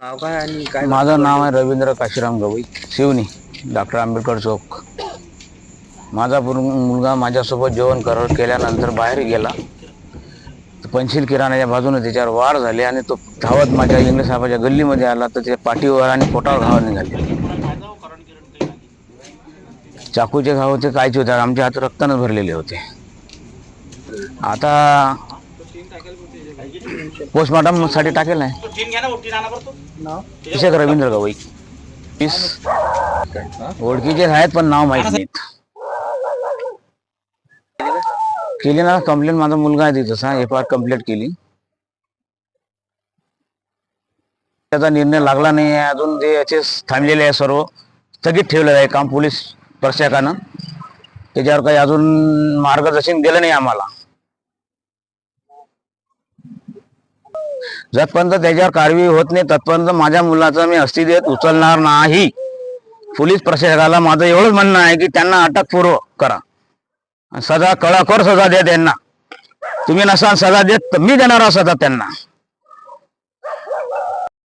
नाव काय आणि काय? माझं नाव आहे रवींद्र काशीराम गवई, शिवनी, डॉक्टर आंबेडकर चौक. माझा मुलगा माझ्यासोबत जेवण केल्यानंतर बाहेर गेला. पंचशील किराणाच्या बाजूने त्याच्यावर वार झाले आणि तो धावत माझ्या इंग्लिश साहेबाच्या गल्लीमध्ये आला. तर त्याच्या पाठीवर आणि पोटावर घाव निघाले. चाकूचे घाव होते, कायचे होते, आमच्या हात रक्तानं भरलेले होते. आता पोस्टमॉर्टम साठी टाकेल नाही. अभिषेक रवींद्र गवई. ओळखीचे आहेत पण नाव माहित नाहीत. केली ना कंप्लेंट, माझा मुलगा आहे तसा FIR कंप्लेंट केली. त्याचा निर्णय लागला नाही आहे अजून. जे याचे थांबलेले आहे सर्व स्थगित ठेवलेलं आहे काम पोलीस प्रशासनानं. त्याच्यावर काही अजून मार्गदर्शन दिलं नाही आम्हाला. जतपर्यंत त्याच्यावर कारवाई होत नाही तत्पर्यंत माझ्या मुलाचा मी अस्तित्व उचलणार नाही. पोलीस प्रशासनाला माझं एवढंच म्हणणं आहे की त्यांना अटकपूर्व करा, सजा कडाकोर सजा द्या त्यांना. तुम्ही नसाल सजा देत तर मी देणार सजा त्यांना.